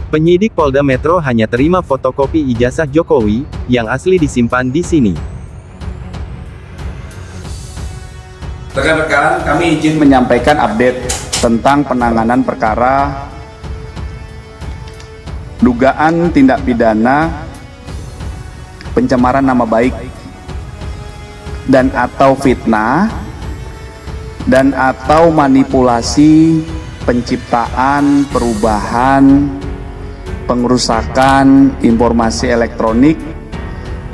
Penyidik Polda Metro hanya terima fotokopi ijazah Jokowi, yang asli disimpan di sini. Rekan-rekan, kami izin menyampaikan update tentang penanganan perkara dugaan tindak pidana pencemaran nama baik dan atau fitnah dan atau manipulasi penciptaan, perubahan, pengerusakan informasi elektronik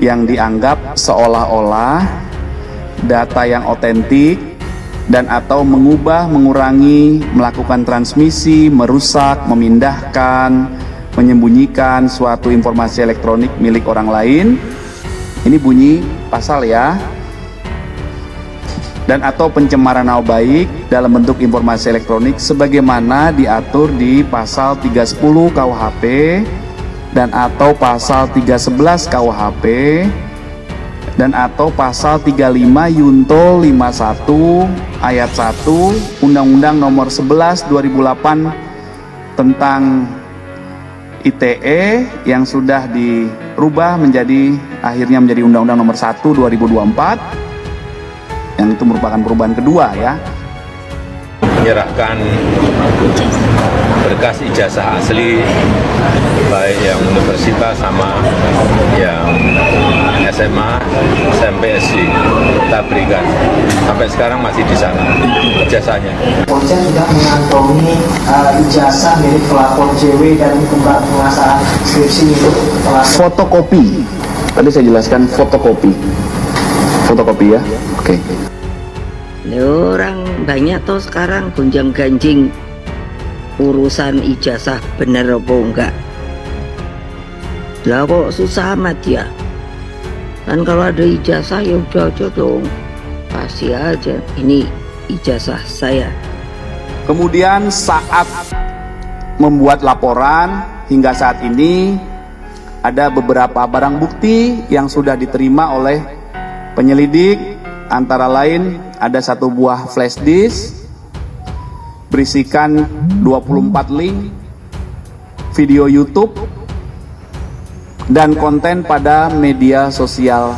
yang dianggap seolah-olah data yang otentik dan atau mengubah, mengurangi, melakukan transmisi, merusak, memindahkan, menyembunyikan suatu informasi elektronik milik orang lain. Ini bunyi pasal ya. Dan atau pencemaran nama baik dalam bentuk informasi elektronik sebagaimana diatur di pasal 310 KUHP dan atau pasal 311 KUHP dan atau pasal 35 Yunto 51 ayat 1 Undang-Undang Nomor 11 2008 tentang ITE yang sudah dirubah akhirnya menjadi Undang-Undang Nomor 1 2024 yang itu merupakan perubahan kedua ya. Menyerahkan berkas ijazah asli baik yang universitas sama yang SMA, SMP, SD kita berikan. Sampai sekarang masih di sana ijazahnya. Polisi sudah mengantongi ijazah milik pelapor JW dan pengasaan skripsi itu fotokopi. Tadi saya jelaskan fotokopi ya. Oke. Orang banyak tuh sekarang gonjang ganjing urusan ijazah bener apa enggak. Lah kok susah amat ya. Kan kalau ada ijazah ya udah aja dong, kasih aja ini ijazah saya. Kemudian saat membuat laporan hingga saat ini ada beberapa barang bukti yang sudah diterima oleh penyelidik, antara lain ada satu buah flash disk berisikan 24 link video YouTube dan konten pada media sosial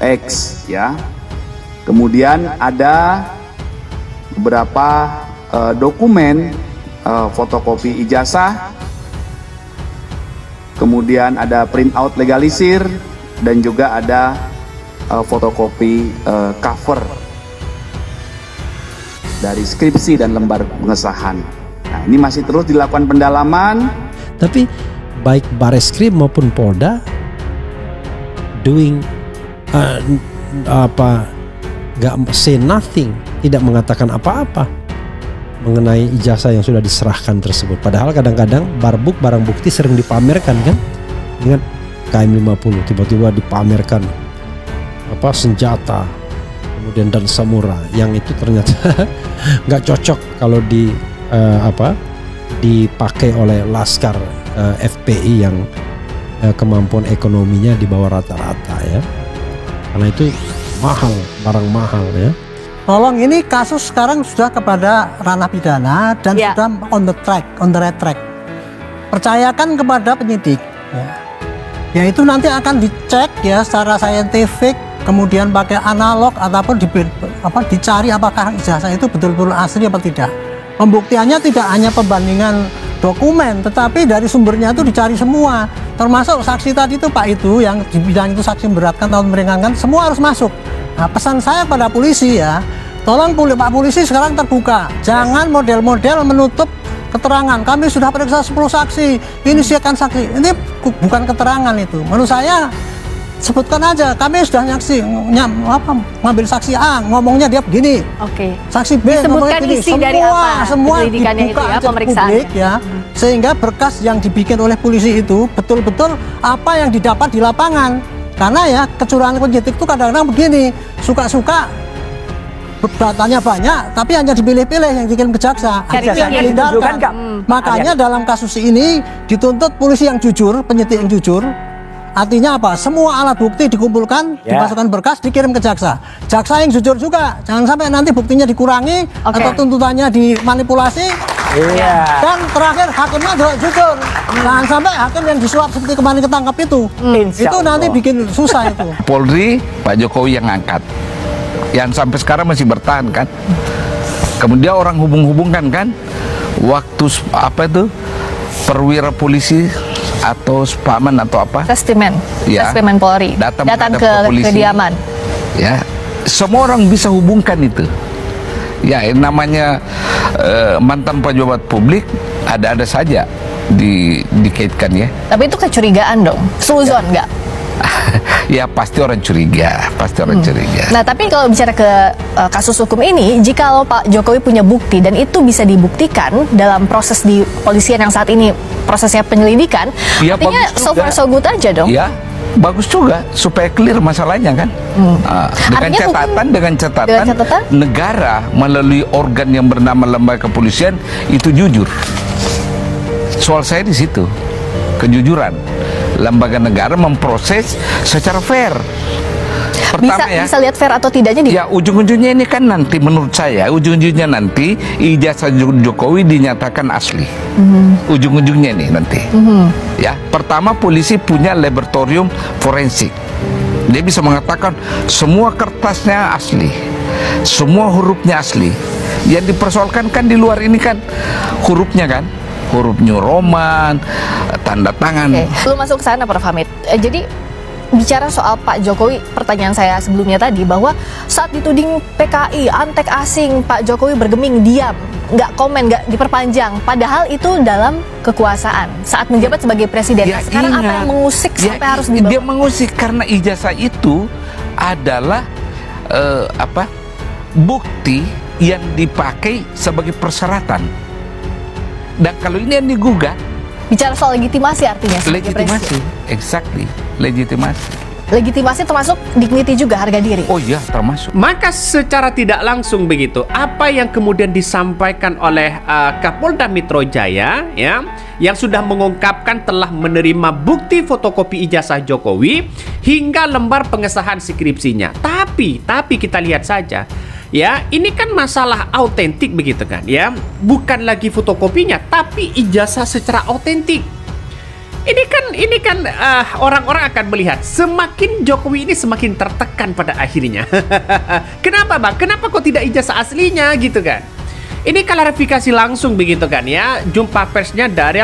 X ya. Kemudian ada beberapa dokumen fotokopi ijazah, kemudian ada printout legalisir dan juga ada fotokopi cover dari skripsi dan lembar pengesahan. Nah, ini masih terus dilakukan pendalaman. Tapi baik Bareskrim maupun Polda doing gak say nothing, tidak mengatakan apa-apa mengenai ijazah yang sudah diserahkan tersebut. Padahal kadang-kadang barang bukti sering dipamerkan kan. Ingat KM50 tiba-tiba dipamerkan senjata kemudian dan samurai yang itu ternyata nggak cocok kalau dipakai oleh laskar FPI yang kemampuan ekonominya di bawah rata-rata ya, karena itu mahal, barang mahal ya. Tolong, ini kasus sekarang sudah kepada ranah pidana dan sudah on the right track. Percayakan kepada penyidik ya itu nanti akan dicek ya secara saintifik, kemudian pakai analog ataupun dicari apakah ijazah itu betul-betul asli apa tidak. Pembuktiannya tidak hanya pembandingan dokumen, tetapi dari sumbernya itu dicari semua, termasuk saksi tadi itu Pak itu yang dibilang itu saksi memberatkan atau meringankan, semua harus masuk. Nah, pesan saya pada polisi ya, tolong Pak Polisi sekarang terbuka, jangan model-model menutup keterangan. Kami sudah periksa 10 saksi, ini siapkan saksi, ini bukan keterangan itu. Menurut saya sebutkan aja, kami sudah ngambil saksi A, ngomongnya dia begini. Oke. Saksi B ngomongnya begini. Isi dari apa? Semua dibuka itu ya, publik ya, sehingga berkas yang dibikin oleh polisi itu betul-betul apa yang didapat di lapangan. Karena ya kecurangan penyidik itu kadang-kadang begini, suka-suka datanya banyak, tapi hanya dipilih-pilih yang dikirim ke jaksa. Makanya dalam kasus ini dituntut polisi yang jujur, penyidik yang jujur, Artinya apa? Semua alat bukti dikumpulkan, dimasukkan berkas, dikirim ke jaksa. Jaksa yang jujur juga, jangan sampai nanti buktinya dikurangi atau tuntutannya dimanipulasi. Dan terakhir hakimnya juga jujur. Jangan sampai hakim yang disuap seperti kemarin ketangkap itu. Itu nanti bikin susah itu. Polri, Pak Jokowi yang angkat. Yang sampai sekarang masih bertahan kan. Kemudian orang hubung-hubungkan kan. Waktu apa itu? Perwira polisi atau spaman atau apa? Restimen, Restimen Polri datang ke kediaman. Ya, semua orang bisa hubungkan itu. Ya, namanya mantan pejabat publik ada saja dikaitkan ya. Tapi itu kecurigaan dong, suzon nggak? Ya pasti orang curiga, curiga. Nah tapi kalau bicara ke kasus hukum ini, jika Pak Jokowi punya bukti dan itu bisa dibuktikan dalam proses di kepolisian yang saat ini prosesnya penyelidikan, ya, artinya so far so good aja dong. Ya bagus juga supaya clear masalahnya kan. Dengan catatan negara melalui organ yang bernama lembaga kepolisian itu jujur. Soal saya di situ kejujuran. Lembaga negara memproses secara fair. Pertama bisa lihat fair atau tidaknya ya ujung-ujungnya ini kan nanti menurut saya ujung-ujungnya nanti ijazah Jokowi dinyatakan asli. Ujung-ujungnya nih nanti. Ya, pertama polisi punya laboratorium forensik. Dia bisa mengatakan semua kertasnya asli. Semua hurufnya asli. Yang dipersoalkan kan di luar ini kan hurufnya kan. Huruf New Roman, tanda tangan. Belum masuk ke sana, Prof. Hamid. Jadi bicara soal Pak Jokowi, pertanyaan saya sebelumnya tadi bahwa saat dituding PKI, antek asing, Pak Jokowi bergeming, diam, nggak komen, nggak diperpanjang. Padahal itu dalam kekuasaan saat menjabat sebagai presiden. Sekarang apa yang mengusik sampai harus dibawa? Dia mengusik karena ijazah itu adalah bukti yang dipakai sebagai persyaratan. Dan kalau ini yang digugat, bicara soal legitimasi artinya legitimasi, exactly, legitimasi. Legitimasi termasuk dignity juga, harga diri. Oh iya, termasuk. Maka secara tidak langsung begitu, apa yang kemudian disampaikan oleh Kapolda Metro Jaya ya, yang sudah mengungkapkan telah menerima bukti fotokopi ijazah Jokowi hingga lembar pengesahan skripsinya. Tapi kita lihat saja. Ya, ini kan masalah autentik begitu kan ya. Bukan lagi fotokopinya, tapi ijazah secara autentik. Ini kan orang-orang akan melihat semakin Jokowi ini semakin tertekan pada akhirnya. Kenapa Bang? Kenapa kok tidak ijazah aslinya gitu kan? Ini klarifikasi langsung begitu kan ya. Jumpa persnya dari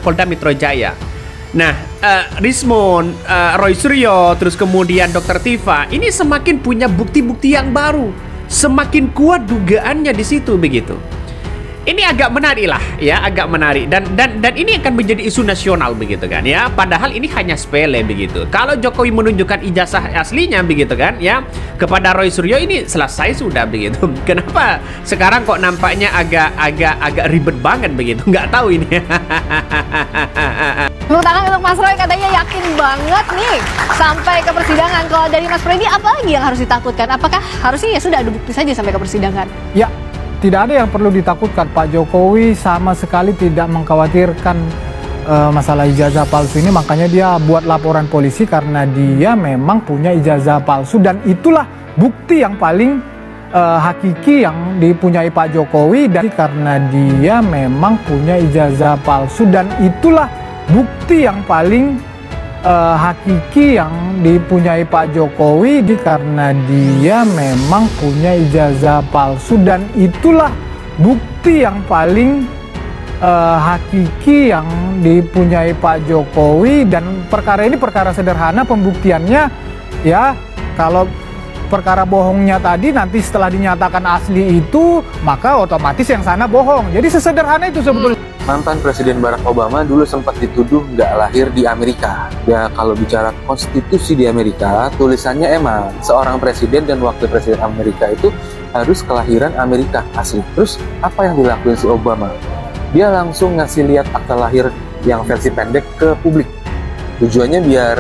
Polda Metro Jaya. Nah, Rismon, Roy Suryo, terus kemudian Dr. Tifa, ini semakin punya bukti-bukti yang baru. Semakin kuat dugaannya di situ begitu. Ini agak menarik lah ya, agak menarik dan ini akan menjadi isu nasional begitu kan ya. Padahal ini hanya sepele begitu. Kalau Jokowi menunjukkan ijazah aslinya begitu kan ya kepada Roy Suryo, ini selesai sudah begitu. Kenapa sekarang kok nampaknya agak ribet banget begitu? Nggak tahu ini. Tepuk tangan untuk Mas Roy, katanya yakin banget nih sampai ke persidangan. Kalau dari Mas Freddy, apa lagi yang harus ditakutkan? Apakah harusnya ya sudah ada bukti saja sampai ke persidangan? Ya, tidak ada yang perlu ditakutkan. Pak Jokowi sama sekali tidak mengkhawatirkan masalah ijazah palsu ini. Makanya dia buat laporan polisi karena dia memang punya ijazah palsu. Dan itulah bukti yang paling hakiki yang dipunyai Pak Jokowi. Dan karena dia memang punya ijazah palsu. Dan itulah bukti yang paling hakiki yang dipunyai Pak Jokowi karena dia memang punya ijazah palsu. Dan itulah bukti yang paling hakiki yang dipunyai Pak Jokowi. Dan perkara ini perkara sederhana pembuktiannya ya. Kalau perkara bohongnya tadi nanti setelah dinyatakan asli itu, maka otomatis yang sana bohong. Jadi sesederhana itu sebetulnya. Mantan Presiden Barack Obama dulu sempat dituduh nggak lahir di Amerika. Ya kalau bicara konstitusi di Amerika, tulisannya emang seorang presiden dan wakil presiden Amerika itu harus kelahiran Amerika asli. Terus apa yang dilakuin si Obama? Dia langsung ngasih lihat akta lahir yang versi pendek ke publik. Tujuannya biar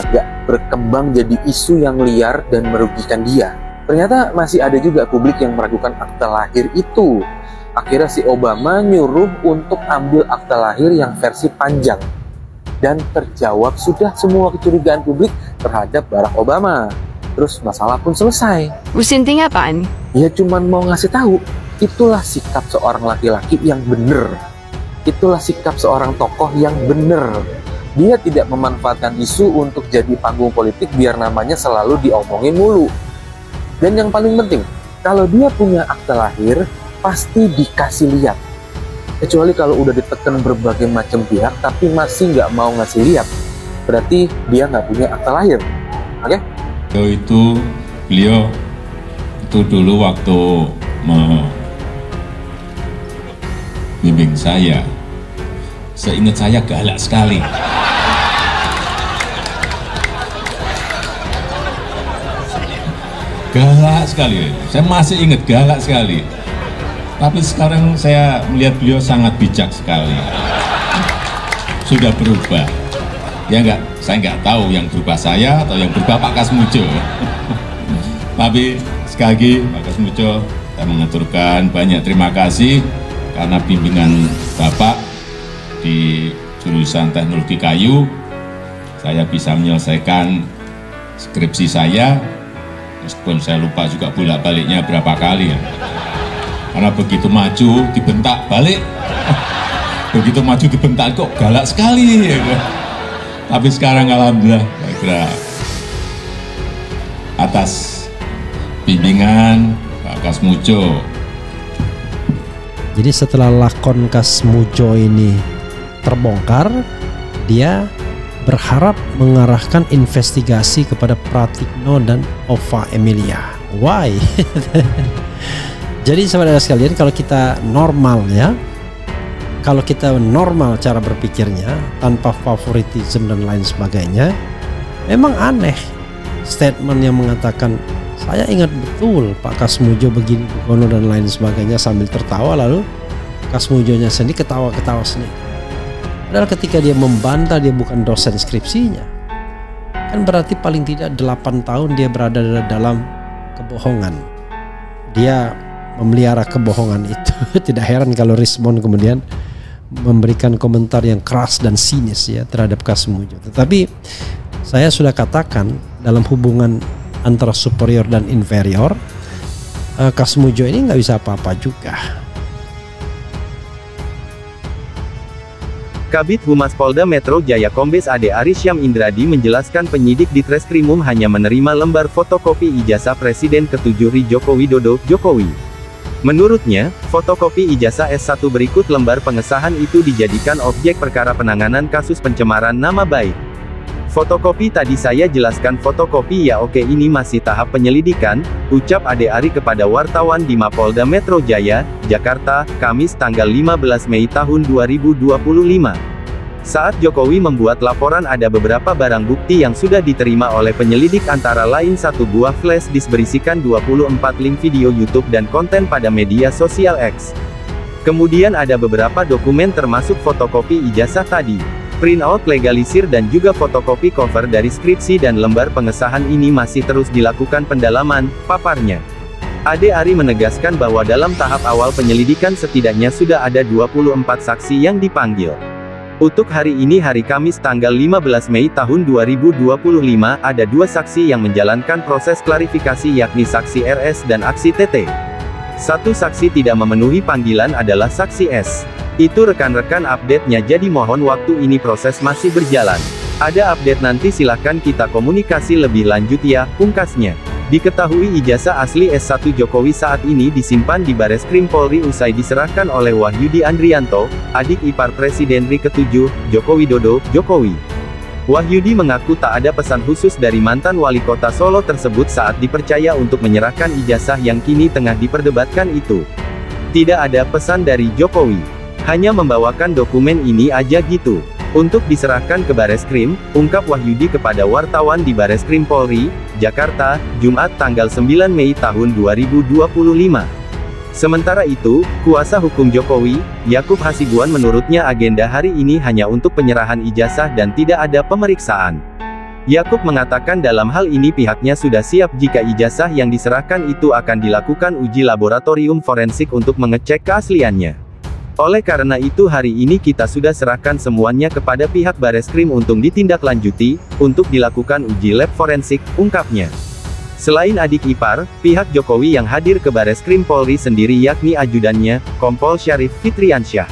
nggak berkembang jadi isu yang liar dan merugikan dia. Ternyata masih ada juga publik yang meragukan akta lahir itu. Akhirnya si Obama nyuruh untuk ambil akta lahir yang versi panjang. dan terjawab sudah semua kecurigaan publik terhadap Barack Obama. Terus masalah pun selesai. Intinya apaan? Ya cuman mau ngasih tahu, itulah sikap seorang laki-laki yang bener. Itulah sikap seorang tokoh yang bener. Dia tidak memanfaatkan isu untuk jadi panggung politik biar namanya selalu diomongin mulu. Dan yang paling penting, kalau dia punya akta lahir, pasti dikasih lihat. Kecuali kalau udah ditekan berbagai macam pihak, tapi masih nggak mau ngasih lihat, berarti dia nggak punya akta lahir. Oke? Beliau itu dulu waktu membimbing saya, seingat saya galak sekali. Galak sekali, saya masih ingat galak sekali. Tapi sekarang saya melihat beliau sangat bijak sekali. Sudah berubah. Ya enggak, saya nggak tahu yang berubah saya atau yang berubah Pak Kasmujo. Tapi sekali lagi Pak Kasmujo, saya mengaturkan banyak terima kasih karena bimbingan Bapak di jurusan teknologi kayu, saya bisa menyelesaikan skripsi saya, meskipun saya lupa juga bolak-baliknya berapa kali ya. Karena begitu maju dibentak balik, begitu maju dibentak kok galak sekali ya. Tapi sekarang alhamdulillah, saya kira atas bimbingan Pak Kasmujo. Jadi setelah lakon Kasmujo ini terbongkar, dia berharap mengarahkan investigasi kepada Pratikno dan Ova Emilia. Why? Jadi saudara sekalian, kalau kita normal ya, kalau kita normal cara berpikirnya tanpa favoritisme dan lain sebagainya, memang aneh statement yang mengatakan saya ingat betul Pak Kasmujo begini begono dan lain sebagainya sambil tertawa, lalu Kasmujonya sendiri ketawa-ketawa sendiri. Padahal ketika dia membantah dia bukan dosen skripsinya, kan berarti paling tidak 8 tahun dia berada dalam kebohongan. Dia memelihara kebohongan itu. Tidak heran kalau Rismon kemudian memberikan komentar yang keras dan sinis ya terhadap Kasmujo. Tetapi saya sudah katakan dalam hubungan antara superior dan inferior, Kasmujo ini nggak bisa apa-apa juga. Kabid Humas Polda Metro Jaya Kombes Ade Arisyam Indradi menjelaskan penyidik di Treskrimum hanya menerima lembar fotokopi ijazah Presiden ke-7 RI Joko Widodo, Jokowi. Menurutnya, fotokopi ijazah S1 berikut lembar pengesahan itu dijadikan objek perkara penanganan kasus pencemaran nama baik. Fotokopi tadi saya jelaskan fotokopi ya, oke, ini masih tahap penyelidikan, ucap Ade Ari kepada wartawan di Mapolda Metro Jaya, Jakarta, Kamis tanggal 15 Mei tahun 2025. Saat Jokowi membuat laporan ada beberapa barang bukti yang sudah diterima oleh penyelidik antara lain satu buah flash disk berisikan 24 link video YouTube dan konten pada media sosial X. Kemudian ada beberapa dokumen termasuk fotokopi ijazah tadi. Printout legalisir dan juga fotokopi cover dari skripsi dan lembar pengesahan ini masih terus dilakukan pendalaman, paparnya. Ade Ari menegaskan bahwa dalam tahap awal penyelidikan setidaknya sudah ada 24 saksi yang dipanggil. Untuk hari ini hari Kamis tanggal 15 Mei tahun 2025 ada 2 saksi yang menjalankan proses klarifikasi yakni saksi RS dan saksi TT. Satu saksi tidak memenuhi panggilan adalah saksi S. Itu rekan-rekan update-nya, jadi mohon waktu ini proses masih berjalan. Ada update nanti silahkan kita komunikasi lebih lanjut ya, pungkasnya. Diketahui ijazah asli S1 Jokowi saat ini disimpan di Bareskrim Polri usai diserahkan oleh Wahyudi Andrianto, adik ipar Presiden RI ke-7, Joko Widodo, Jokowi. Wahyudi mengaku tak ada pesan khusus dari mantan wali kota Solo tersebut saat dipercaya untuk menyerahkan ijazah yang kini tengah diperdebatkan itu. Tidak ada pesan dari Jokowi. Hanya membawakan dokumen ini aja gitu. Untuk diserahkan ke Bareskrim, ungkap Wahyudi kepada wartawan di Bareskrim Polri, Jakarta, Jumat tanggal 9 Mei tahun 2025. Sementara itu, kuasa hukum Jokowi, Yakub Hasibuan menurutnya agenda hari ini hanya untuk penyerahan ijazah dan tidak ada pemeriksaan. Yakub mengatakan dalam hal ini pihaknya sudah siap jika ijazah yang diserahkan itu akan dilakukan uji laboratorium forensik untuk mengecek keasliannya. Oleh karena itu hari ini kita sudah serahkan semuanya kepada pihak Bareskrim untuk ditindaklanjuti, untuk dilakukan uji lab forensik, ungkapnya. Selain adik ipar, pihak Jokowi yang hadir ke Bareskrim Polri sendiri yakni ajudannya, Kompol Syarif Fitriansyah.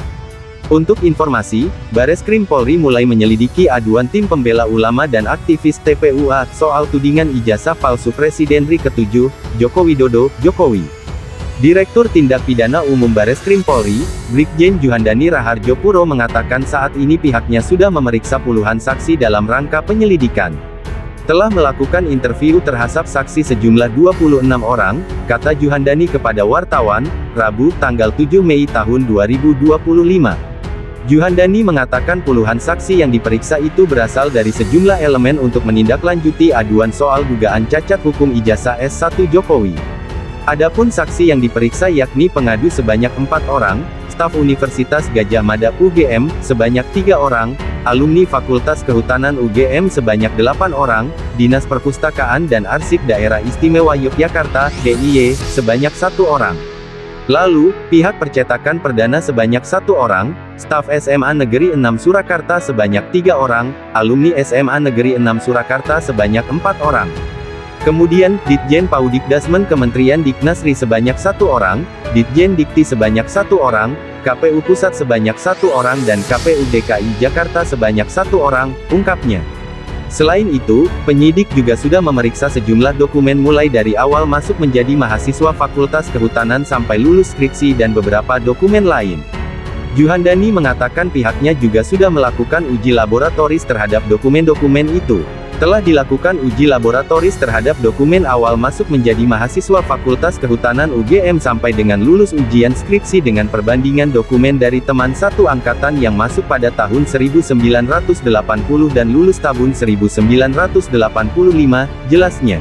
Untuk informasi, Bareskrim Polri mulai menyelidiki aduan tim pembela ulama dan aktivis TPUA soal tudingan ijazah palsu Presiden RI ke-7, Joko Widodo, Jokowi. Direktur Tindak Pidana Umum Bareskrim Polri, Brigjen Juhandani Raharjo Puro mengatakan saat ini pihaknya sudah memeriksa puluhan saksi dalam rangka penyelidikan. Telah melakukan interview terhadap saksi sejumlah 26 orang, kata Juhandani kepada wartawan, Rabu, tanggal 7 Mei tahun 2025. Juhandani mengatakan puluhan saksi yang diperiksa itu berasal dari sejumlah elemen untuk menindaklanjuti aduan soal dugaan cacat hukum ijazah S1 Jokowi. Adapun saksi yang diperiksa yakni pengadu sebanyak 4 orang, staf Universitas Gadjah Mada UGM sebanyak 3 orang, alumni Fakultas Kehutanan UGM sebanyak 8 orang, Dinas Perpustakaan dan Arsip Daerah Istimewa Yogyakarta (DIY) sebanyak 1 orang. Lalu, pihak percetakan perdana sebanyak 1 orang, staf SMA Negeri 6 Surakarta sebanyak 3 orang, alumni SMA Negeri 6 Surakarta sebanyak 4 orang. Kemudian, Ditjen Paudikdasmen Kementerian Diknasri sebanyak 1 orang, Ditjen Dikti sebanyak 1 orang, KPU Pusat sebanyak 1 orang dan KPU DKI Jakarta sebanyak 1 orang, ungkapnya. Selain itu, penyidik juga sudah memeriksa sejumlah dokumen mulai dari awal masuk menjadi mahasiswa Fakultas Kehutanan sampai lulus skripsi dan beberapa dokumen lain. Juhandani mengatakan pihaknya juga sudah melakukan uji laboratoris terhadap dokumen-dokumen itu. Telah dilakukan uji laboratoris terhadap dokumen awal masuk menjadi mahasiswa Fakultas Kehutanan UGM sampai dengan lulus ujian skripsi dengan perbandingan dokumen dari teman satu angkatan yang masuk pada tahun 1980 dan lulus tahun 1985, jelasnya.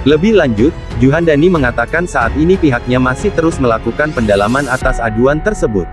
Lebih lanjut, Juhandani mengatakan saat ini pihaknya masih terus melakukan pendalaman atas aduan tersebut.